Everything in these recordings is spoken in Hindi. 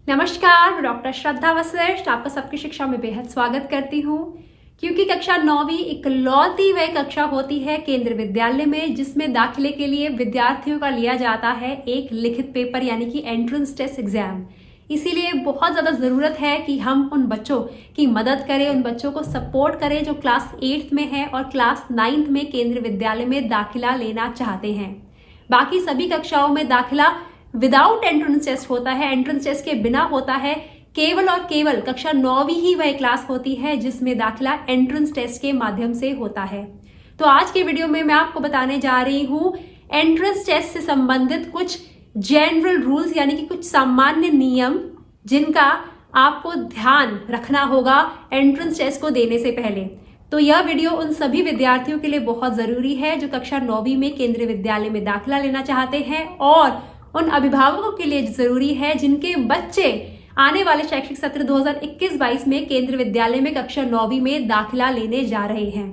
नमस्कार, मैं डॉक्टर श्रद्धा वशिष्ठ आपका सबकी शिक्षा में बेहद स्वागत करती हूँ। क्योंकि कक्षा 9वीं इकलौती वह कक्षा होती है केंद्रीय विद्यालय में जिसमें दाखिले के लिए विद्यार्थियों का लिया जाता है एक लिखित पेपर यानी कि एंट्रेंस टेस्ट एग्जाम। इसीलिए बहुत ज़्यादा ज़रूरत है कि हम उन बच्चों की मदद करें, उन बच्चों को सपोर्ट करें जो क्लास 8th में है और क्लास 9th में केंद्रीय विद्यालय में दाखिला लेना चाहते हैं। बाकी सभी कक्षाओं में दाखिला विदाउट एंट्रेंस टेस्ट होता है, एंट्रेंस टेस्ट के बिना होता है। केवल और केवल कक्षा 9वीं ही वह क्लास होती है जिसमें दाखिला एंट्रेंस टेस्ट के माध्यम से होता है। तो आज के वीडियो में मैं आपको बताने जा रही हूँ एंट्रेंस टेस्ट से संबंधित कुछ जनरल रूल्स यानी कि कुछ सामान्य नियम जिनका आपको ध्यान रखना होगा एंट्रेंस टेस्ट को देने से पहले। तो यह वीडियो उन सभी विद्यार्थियों के लिए बहुत जरूरी है जो कक्षा 9वीं में केंद्रीय विद्यालय में दाखिला लेना चाहते हैं और उन अभिभावकों के लिए जरूरी है जिनके बच्चे आने वाले शैक्षिक सत्र 2021-22 में केंद्रीय विद्यालय में कक्षा 9वीं में दाखिला लेने जा रहे हैं।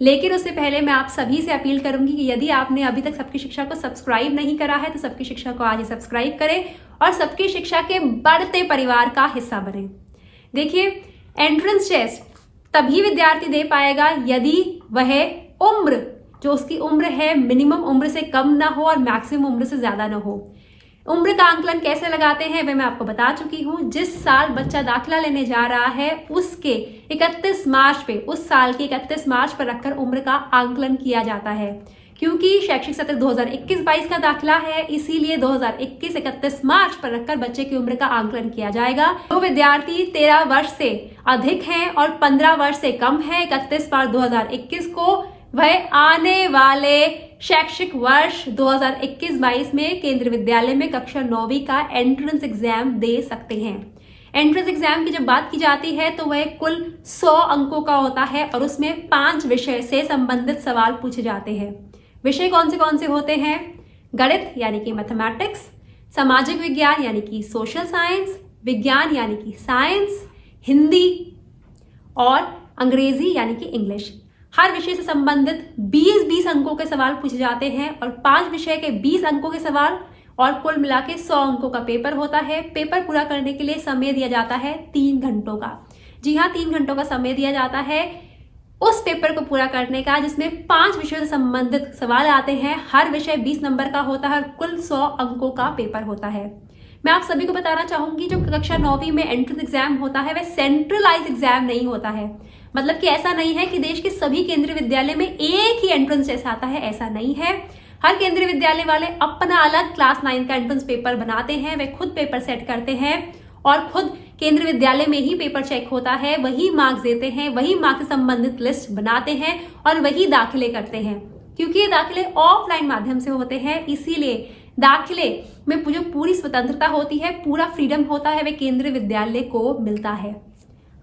लेकिन उससे पहले मैं आप सभी से अपील करूंगी कि यदि आपने अभी तक सबकी शिक्षा को सब्सक्राइब नहीं करा है तो सबकी शिक्षा को आज ही सब्सक्राइब करें और सबकी शिक्षा के बढ़ते परिवार का हिस्सा बने। देखिए, एंट्रेंस टेस्ट तभी विद्यार्थी दे पाएगा यदि वह उम्र जो उसकी उम्र है मिनिमम उम्र से कम ना हो और मैक्सिमम उम्र से ज्यादा ना हो। उम्र का आंकलन कैसे लगाते हैं वह मैं आपको बता चुकी हूँ। जिस साल बच्चा दाखिला लेने जा रहा है उसके 31 मार्च पे उस साल के 31 मार्च पर रखकर उम्र का आंकलन किया जाता है। क्योंकि शैक्षिक सत्र 2021-22 का दाखिला है इसीलिए 2021-31 मार्च पर रखकर बच्चे की उम्र का आंकलन किया जाएगा। जो विद्यार्थी 13 वर्ष से अधिक हैं और 15 वर्ष से कम है 31 मार्च 2021 को वह आने वाले शैक्षिक वर्ष 2021-22 में केंद्रीय विद्यालय में कक्षा 9वीं का एंट्रेंस एग्जाम दे सकते हैं। एंट्रेंस एग्जाम की जब बात की जाती है तो वह कुल 100 अंकों का होता है और उसमें 5 विषय से संबंधित सवाल पूछे जाते हैं। विषय कौन से होते हैं? गणित यानी कि मैथमेटिक्स, सामाजिक विज्ञान यानी कि सोशल साइंस, विज्ञान यानी कि साइंस, हिंदी और अंग्रेजी यानी कि इंग्लिश। हर विषय से संबंधित 20-20 अंकों के सवाल पूछे जाते हैं और 5 विषय के 20 अंकों के सवाल और कुल मिला के 100 अंकों का पेपर होता है। पेपर पूरा करने के लिए समय दिया जाता है 3 घंटों का। जी हाँ, 3 घंटों का समय दिया जाता है उस पेपर को पूरा करने का जिसमें 5 विषयों से संबंधित सवाल आते हैं। हर विषय 20 नंबर का होता है और कुल 100 अंकों का पेपर होता है। मैं आप सभी को बताना चाहूंगी जो कक्षा 9वीं में एंट्रेंस एग्जाम होता है वह सेंट्रलाइज एग्जाम नहीं होता है। मतलब कि ऐसा नहीं है कि देश के सभी केंद्रीय विद्यालय में एक ही एंट्रेंस टेस्ट आता है, ऐसा नहीं है। हर केंद्रीय विद्यालय वाले अपना अलग क्लास 9 का एंट्रेंस पेपर बनाते हैं, वे खुद पेपर सेट करते हैं और खुद केंद्रीय विद्यालय में ही पेपर चेक होता है, वही मार्क्स देते हैं, वही मार्क्स से संबंधित लिस्ट बनाते हैं और वही दाखिले करते हैं। क्योंकि ये दाखिले ऑफलाइन माध्यम से होते हैं इसीलिए दाखिले में जो पूरी स्वतंत्रता होती है, पूरा फ्रीडम होता है, वे केंद्रीय विद्यालय को मिलता है।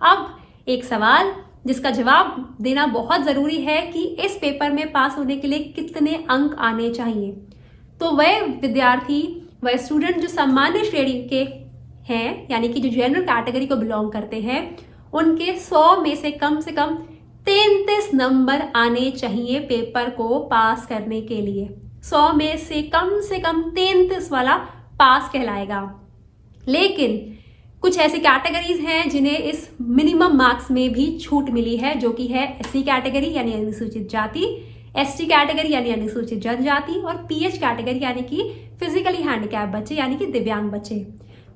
अब एक सवाल जिसका जवाब देना बहुत जरूरी है कि इस पेपर में पास होने के लिए कितने अंक आने चाहिए। तो वह विद्यार्थी, वह स्टूडेंट जो सामान्य श्रेणी के हैं यानी कि जो जनरल कैटेगरी को बिलोंग करते हैं, उनके 100 में से कम 33 नंबर आने चाहिए पेपर को पास करने के लिए। 100 में से कम 33 वाला पास कहलाएगा। लेकिन कुछ ऐसी कैटेगरीज हैं जिन्हें इस मिनिमम मार्क्स में भी छूट मिली है, जो कि है एससी कैटेगरी यानी अनुसूचित जाति, एसटी कैटेगरी यानी अनुसूचित जनजाति और पीएच कैटेगरी यानी कि फिजिकली हैंडीकैप बच्चे यानी कि दिव्यांग बच्चे।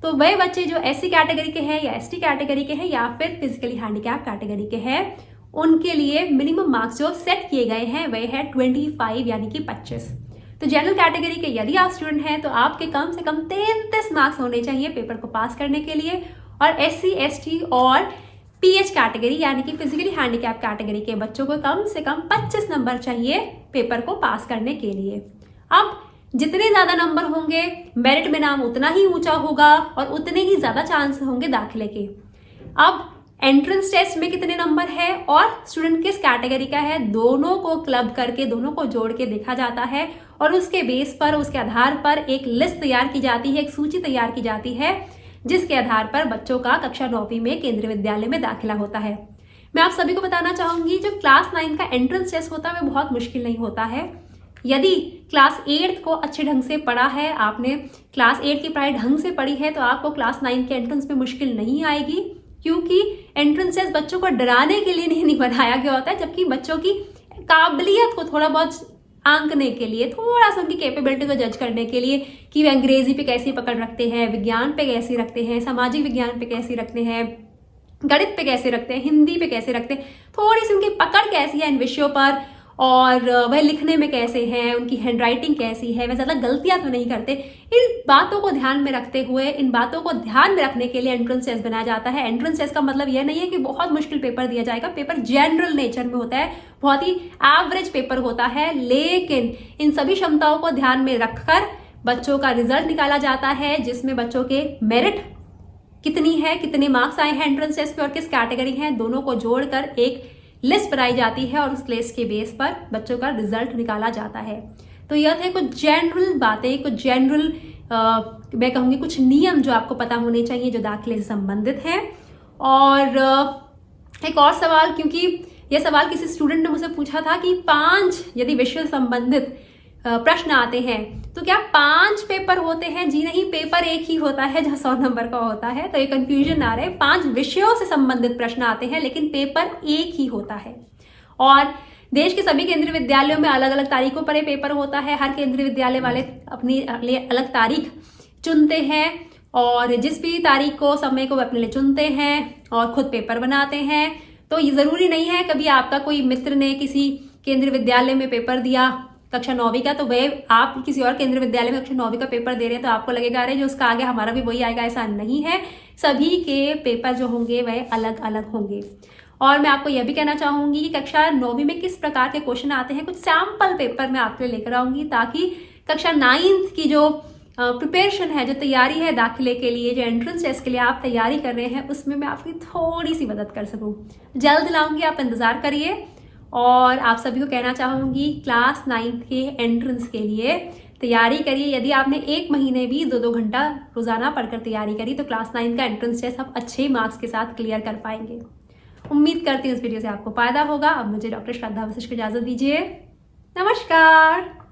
तो वह बच्चे जो एससी कैटेगरी के हैं या एसटी कैटेगरी के हैं या फिर फिजिकली हैंडीकैप कैटेगरी के हैं, उनके लिए मिनिमम मार्क्स जो सेट किए गए हैं वह है 25 यानी कि 25। तो जनरल कैटेगरी के यदि आप स्टूडेंट हैं तो आपके कम से कम 33 मार्क्स होने चाहिए पेपर को पास करने के लिए और एससी, एसटी और पीएच कैटेगरी यानी कि फिजिकली हैंडीकैप कैटेगरी के बच्चों को कम से कम 25 नंबर चाहिए पेपर को पास करने के लिए। अब जितने ज्यादा नंबर होंगे मेरिट में नाम उतना ही ऊंचा होगा और उतने ही ज्यादा चांस होंगे दाखिले के। अब एंट्रेंस टेस्ट में कितने नंबर है और स्टूडेंट किस कैटेगरी का है, दोनों को क्लब करके दोनों को जोड़ के देखा जाता है और उसके बेस पर, उसके आधार पर एक लिस्ट तैयार की जाती है, एक सूची तैयार की जाती है जिसके आधार पर बच्चों का कक्षा 9वीं में केंद्रीय विद्यालय में दाखिला होता है। मैं आप सभी को बताना चाहूंगी जो क्लास 9 का एंट्रेंस टेस्ट होता है वह बहुत मुश्किल नहीं होता है। यदि क्लास 8 को अच्छे ढंग से पढ़ा है, आपने क्लास 8 की पढ़ाई ढंग से पढ़ी है, तो आपको क्लास 9 के एंट्रेंस में मुश्किल नहीं आएगी, क्योंकि एंट्रेंस टेस्ट बच्चों को डराने के लिए नहीं बनाया गया होता है, जबकि बच्चों की काबिलियत को थोड़ा बहुत आंकने के लिए, थोड़ा सा उनकी कैपेबिलिटी को जज करने के लिए कि वे अंग्रेजी पे कैसी पकड़ रखते हैं, विज्ञान पे कैसी रखते हैं, सामाजिक विज्ञान पे कैसी रखते हैं, गणित पे कैसे रखते हैं, हिंदी पे कैसे रखते हैं, थोड़ी सी उनकी पकड़ कैसी है इन विषयों पर, और वह लिखने में कैसे हैं, उनकी हैंडराइटिंग कैसी है, वह ज़्यादा गलतियां तो नहीं करते। इन बातों को ध्यान में रखते हुए, इन बातों को ध्यान में रखने के लिए एंट्रेंस टेस्ट बनाया जाता है। एंट्रेंस टेस्ट का मतलब यह नहीं है कि बहुत मुश्किल पेपर दिया जाएगा, पेपर जनरल नेचर में होता है, बहुत ही एवरेज पेपर होता है, लेकिन इन सभी क्षमताओं को ध्यान में रखकर बच्चों का रिजल्ट निकाला जाता है, जिसमें बच्चों के मेरिट कितनी है, कितने मार्क्स आए हैं एंट्रेंस टेस्ट पे और किस कैटेगरी हैं, दोनों को जोड़कर एक लिस्ट बनाई जाती है और उस लिस्ट के बेस पर बच्चों का रिजल्ट निकाला जाता है। तो यह थे कुछ जनरल बातें, कुछ जनरल मैं कहूँगी कुछ नियम जो आपको पता होने चाहिए, जो दाखिले से संबंधित हैं। और एक और सवाल, क्योंकि यह सवाल किसी स्टूडेंट ने मुझसे पूछा था कि 5 यदि विषय से संबंधित प्रश्न आते हैं तो क्या 5 पेपर होते हैं? जी नहीं, पेपर एक ही होता है जो 100 नंबर का होता है। तो ये कंफ्यूजन आ रहा है, 5 विषयों से संबंधित प्रश्न आते हैं लेकिन पेपर एक ही होता है। और देश के सभी केंद्रीय विद्यालयों में अलग अलग तारीखों पर ये पेपर होता है। हर केंद्रीय विद्यालय वाले अपनी लिए अलग तारीख चुनते हैं और जिस भी तारीख को, समय को वे अपने लिए चुनते हैं और खुद पेपर बनाते हैं। तो ये जरूरी नहीं है कभी आपका कोई मित्र ने किसी केंद्रीय विद्यालय में पेपर दिया कक्षा 9वीं का, तो वह आप किसी और केंद्रीय विद्यालय में कक्षा 9वीं का पेपर दे रहे हैं तो आपको लगेगा अरे जो उसका आगे हमारा भी वही आएगा, ऐसा नहीं है। सभी के पेपर जो होंगे वह अलग अलग होंगे। और मैं आपको यह भी कहना चाहूंगी कि कक्षा 9वीं में किस प्रकार के क्वेश्चन आते हैं, कुछ सैंपल पेपर मैं आपके लिए लेकर आऊंगी, ताकि कक्षा 9th की जो प्रिपरेशन है, जो तैयारी है दाखिले के लिए, जो एंट्रेंस टेस्ट के लिए आप तैयारी कर रहे हैं, उसमें मैं आपकी थोड़ी सी मदद कर सकूं। जल्द लाऊंगी, आप इंतजार करिए। और आप सभी को कहना चाहूंगी क्लास 9th के एंट्रेंस के लिए तैयारी करिए। यदि आपने 1 महीने भी 2-2 घंटा रोजाना पढ़कर तैयारी करी तो क्लास 9 का एंट्रेंस टेस्ट आप अच्छे मार्क्स के साथ क्लियर कर पाएंगे। उम्मीद करती हूँ इस वीडियो से आपको फायदा होगा। अब मुझे डॉक्टर श्रद्धा वशिष्ठ को इजाजत दीजिए। नमस्कार।